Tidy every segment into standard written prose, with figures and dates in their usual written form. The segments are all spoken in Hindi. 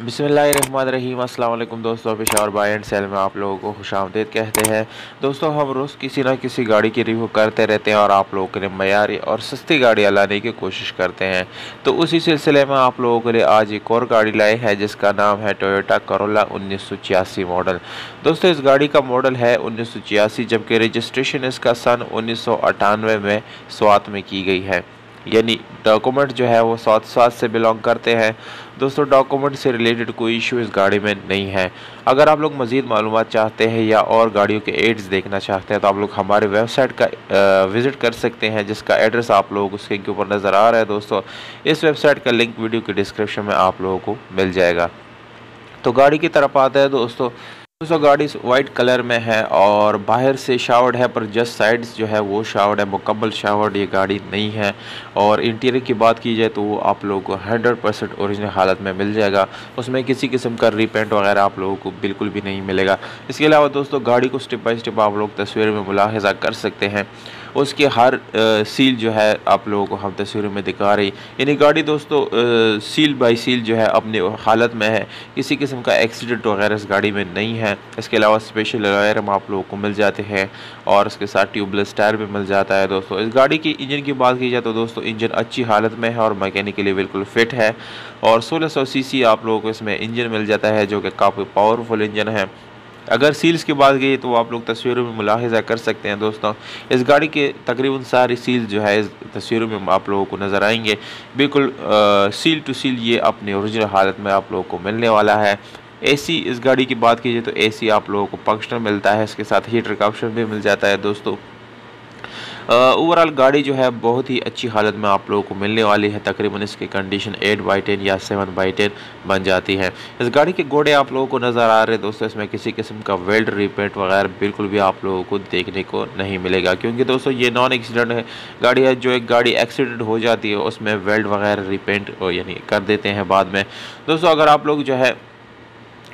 बिस्मिल्लाहिर्रहमानिर्रहीम। अस्सलाम वालेकुम दोस्तों, पेशावर बाय एंड सेल में आप लोगों को खुशामदीद कहते हैं। दोस्तों, हम रोज़ किसी ना किसी गाड़ी की रिव्यू करते रहते हैं और आप लोगों के लिए मयारी और सस्ती गाड़ियाँ लाने की कोशिश करते हैं। तो उसी सिलसिले में आप लोगों के लिए आज एक और गाड़ी लाए हैं जिसका नाम है टोयोटा करोला 1986 मॉडल। दोस्तों, इस गाड़ी का मॉडल है 1986, जबकि रजिस्ट्रेशन इसका सन 1998 में स्वात में की गई है। यानी डॉक्यूमेंट जो है वो साथ से बिलोंग करते हैं। दोस्तों, डॉक्यूमेंट से रिलेटेड कोई इशू इस गाड़ी में नहीं है। अगर आप लोग मज़ीद मालूमात चाहते हैं या और गाड़ियों के एड्स देखना चाहते हैं तो आप लोग हमारे वेबसाइट का विज़िट कर सकते हैं, जिसका एड्रेस आप लोगों को उसके ऊपर नज़र आ रहा है। दोस्तों, इस वेबसाइट का लिंक वीडियो के डिस्क्रिप्शन में आप लोगों को मिल जाएगा। तो गाड़ी की तरफ आते हैं दोस्तों। गाड़ी वाइट कलर में है और बाहर से शावर्ड है, पर जस्ट साइड्स जो है वो शावर्ड है। मुकम्मल शावर्ड ये गाड़ी नहीं है। और इंटीरियर की बात की जाए तो वो आप लोगों को 100% ओरिजिनल हालत में मिल जाएगा। उसमें किसी किस्म का रीपेंट वगैरह आप लोगों को बिल्कुल भी नहीं मिलेगा। इसके अलावा दोस्तों, गाड़ी को स्टेप बाय स्टेप आप लोग तस्वीर में मुलाहिजा कर सकते हैं। उसके हर सील जो है आप लोगों को हम तस्वीरों में दिखा रही। यानी गाड़ी दोस्तों सील बाय सील जो है अपनी हालत में है। किसी किस्म का एक्सीडेंट वगैरह इस गाड़ी में नहीं है। इसके अलावा स्पेशल वायर हम आप लोगों को मिल जाते हैं और इसके साथ ट्यूबलेस टायर भी मिल जाता है। दोस्तों, इस गाड़ी की इंजन की बात की जाए तो दोस्तों इंजन अच्छी हालत में है और मैकेनिकली बिल्कुल फिट है। और 1600 सीसी आप लोगों को इसमें इंजन मिल जाता है, जो कि काफ़ी पावरफुल इंजन है। अगर सील्स की बात की तो आप लोग तस्वीरों में मुलाहिजा कर सकते हैं। दोस्तों, इस गाड़ी के तकरीबन सारी सील जो है इस तस्वीरों में आप लोगों को नज़र आएंगे। बिल्कुल सील टू सील ये अपनी ओरिजिनल हालत में आप लोगों को मिलने वाला है। एसी, इस गाड़ी की बात कीजिए तो एसी आप लोगों को फंक्शनल मिलता है। इसके साथ हीटर का ऑप्शन भी मिल जाता है। दोस्तों, ओवरऑल गाड़ी जो है बहुत ही अच्छी हालत में आप लोगों को मिलने वाली है। तकरीबन इसकी कंडीशन 8/10 या 7/10 बन जाती है। इस गाड़ी के घोड़े आप लोगों को नज़र आ रहे हैं। दोस्तों, इसमें किसी किस्म का वेल्ड रिपेंट वगैरह बिल्कुल भी आप लोगों को देखने को नहीं मिलेगा, क्योंकि दोस्तों ये नॉन एक्सीडेंट है गाड़ी है। जो एक गाड़ी एक्सीडेंट हो जाती है उसमें वेल्ड वगैरह रिपेंट यानी कर देते हैं बाद में। दोस्तों, अगर आप लोग जो है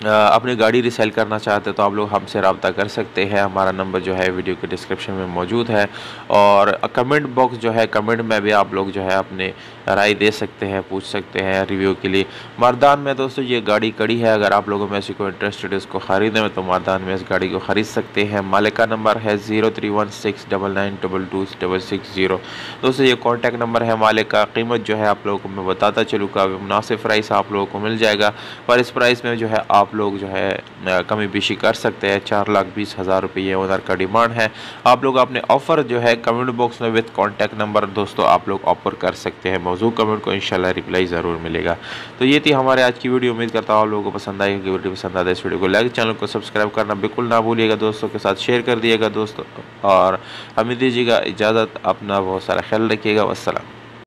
अपनी गाड़ी रिसेल करना चाहते हैं तो आप लोग हमसे रब्ता कर सकते हैं। हमारा नंबर जो है वीडियो के डिस्क्रिप्शन में मौजूद है। और कमेंट बॉक्स जो है, कमेंट में भी आप लोग जो है अपने राय दे सकते हैं, पूछ सकते हैं रिव्यू के लिए। मर्दान में दोस्तों ये गाड़ी कड़ी है। अगर आप लोगों में से कोई इंटरेस्टेड है इसको ख़रीदने में तो मर्दान में इस गाड़ी को ख़रीद सकते हैं। मालिक का नंबर है 031699226660। दोस्तों, ये कॉन्टैक्ट नंबर है मालिक का। कीमत जो है आप लोगों को मैं बताता चलूँ, काफ़ी मुनासिब प्राइस आप लोगों को मिल जाएगा। पर इस प्राइस में जो है आप लोग जो है कमी बेशी कर सकते हैं। 4,20,000 रुपये ओनर का डिमांड है। आप लोग अपने ऑफ़र जो है कमेंट बॉक्स में विद कॉन्टैक्ट नंबर दोस्तों आप लोग ऑफर कर सकते हैं। मौजूद कमेंट को इंशाल्लाह रिप्लाई ज़रूर मिलेगा। तो ये थी हमारे आज की वीडियो। उम्मीद करता हूँ आप लोगों को पसंद आएगी। वीडियो पसंद आता है इस वीडियो को लाइक, चैनल को सब्सक्राइब करना बिल्कुल ना भूलिएगा। दोस्तों के साथ शेयर कर दिएगा दोस्तों, और हमें दीजिएगा इजाज़त। अपना बहुत सारा ख्याल रखिएगा। वस्सलाम।